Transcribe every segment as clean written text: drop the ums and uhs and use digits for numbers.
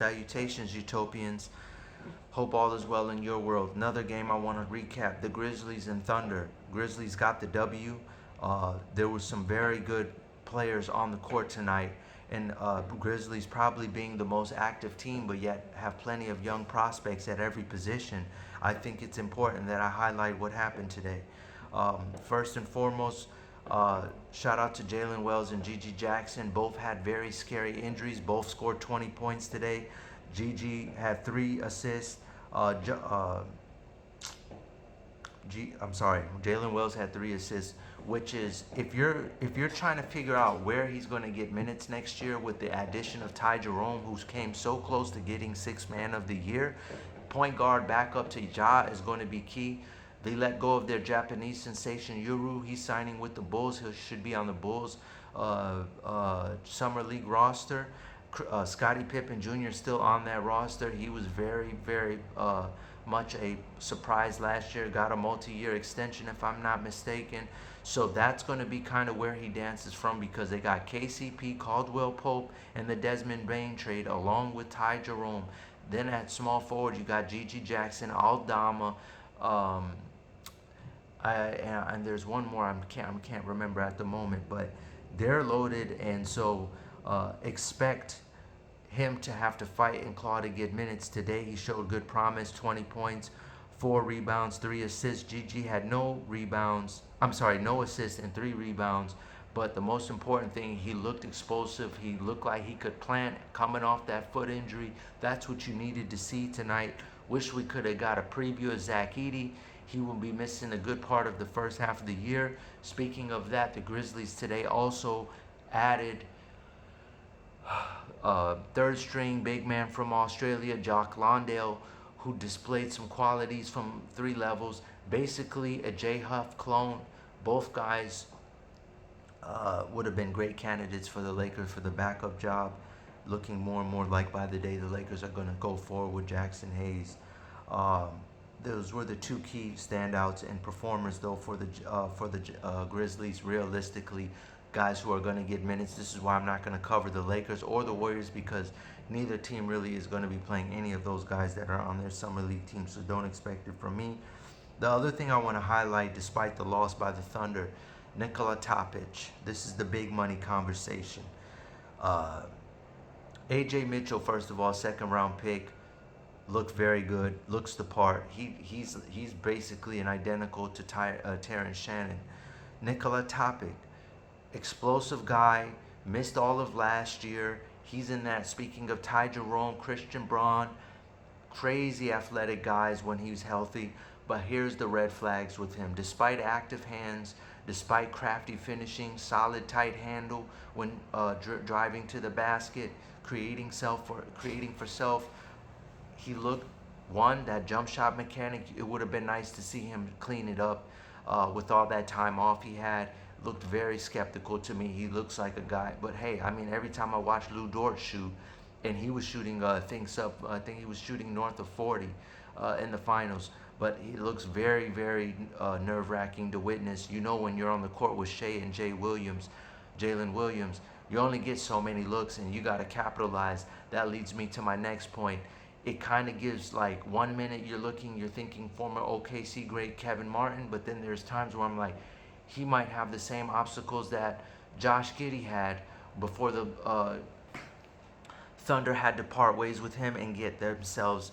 Salutations, Utopians. Hope all is well in your world. Another game I want to recap: the Grizzlies and Thunder. Grizzlies got the W. There were some very good players on the court tonight, and Grizzlies probably being the most active team, but yet have plenty of young prospects at every position. I think it's important that I highlight what happened today. First and foremost, shout out to Jaylen Wells and Jacksin. Both had very scary injuries. Both scored 20 points today. Had 3 assists. I'm sorry. Jaylen Wells had 3 assists, which is if you're trying to figure out where he's going to get minutes next year with the addition of Ty Jerome, who's came so close to getting Sixth Man of the Year, point guard back up to Ja is going to be key. They let go of their Japanese sensation Yuru. He's signing with the Bulls. He should be on the Bulls summer league roster. Scottie Pippen Jr. still on that roster. He was very much a surprise last year. Got a multi-year extension, if I'm not mistaken. So that's going to be kind of where he dances from, because they got KCP, Caldwell Pope, and the Desmond Bain trade, along with Ty Jerome. Then at small forward, you got Jacksin, Aldama, and there's one more I can't remember at the moment, but they're loaded, and so expect him to have to fight and claw to get minutes. Today he showed good promise: 20 points, 4 rebounds, 3 assists. GG had no assists and 3 rebounds. But the most important thing, he looked explosive. He looked like he could plant coming off that foot injury. That's what you needed to see tonight. Wish we could have got a preview of Zach Edey. He will be missing a good part of the first half of the year. Speaking of that, the Grizzlies today also added third string big man from Australia, Jock Londale, who displayed some qualities from 3 levels. Basically a J Huff clone. Both guys would have been great candidates for the Lakers for the backup job. Looking more and more like by the day the Lakers are going to go forward with Jackson Hayes. Those were the 2 key standouts and performers, though, for the Grizzlies. Realistically, guys who are going to get minutes. This is why I'm not going to cover the Lakers or the Warriors, because neither team really is going to be playing any of those guys that are on their summer league team. So don't expect it from me. The other thing I want to highlight, despite the loss by the Thunder, Nikola Topic. This is the big money conversation. Ajay Mitchell, first of all, second round pick, looked very good, looks the part. He's basically an identical to Terrence Shannon. Nikola Topic, explosive guy, missed all of last year. He's in that, speaking of Ty Jerome, Christian Braun, crazy athletic guys when he's healthy. But here's the red flags with him. Despite active hands, despite crafty finishing, solid tight handle when driving to the basket, creating for self, he looked, that jump shot mechanic, it would have been nice to see him clean it up with all that time off he had. Looked very skeptical to me. He looks like a guy, but hey, I mean, every time I watch Lou Dort shoot, and he was shooting things up, I think he was shooting north of 40 in the finals. But he looks very nerve-wracking to witness. You know, when you're on the court with Shea and Jaylen Williams, you only get so many looks, and you got to capitalize. That leads me to my next point. It kind of gives, like, 1 minute you're thinking former OKC great Kevin Martin, but then there's times where I'm like, he might have the same obstacles that Josh Giddey had before the Thunder had to part ways with him and get themselves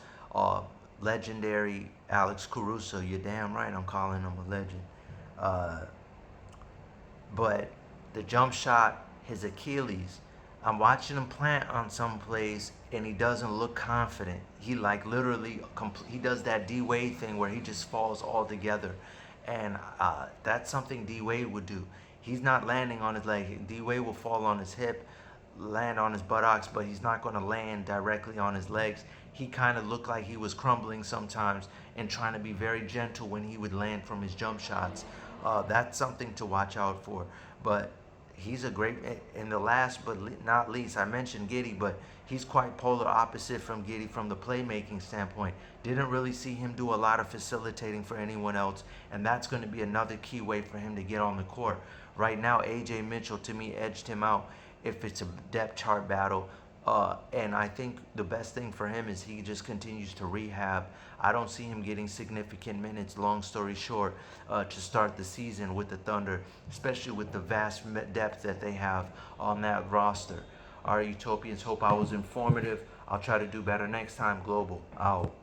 legendary Alex Caruso. You're damn right I'm calling him a legend. But the jump shot, his Achilles, I'm watching him plant on some plays, and he doesn't look confident. He literally, he does that D Wade thing where he just falls all together. And that's something D Wade would do. He's not landing on his leg. D Wade will fall on his hip, land on his buttocks, but he's not going to land directly on his legs. He kind of looked like he was crumbling sometimes and trying to be very gentle when he would land from his jump shots. That's something to watch out for. But he's a great, in the last but not least, I mentioned Giddey, but he's quite polar opposite from Giddey from the playmaking standpoint. Didn't really see him do a lot of facilitating for anyone else, and that's going to be another key way for him to get on the court. Right now, Ajay Mitchell, to me, edged him out if it's a depth chart battle. And I think the best thing for him is he just continues to rehab. I don't see him getting significant minutes, long story short, to start the season with the Thunder, especially with the vast depth that they have on that roster. All right, Utopians, hope I was informative. I'll try to do better next time. Global, out.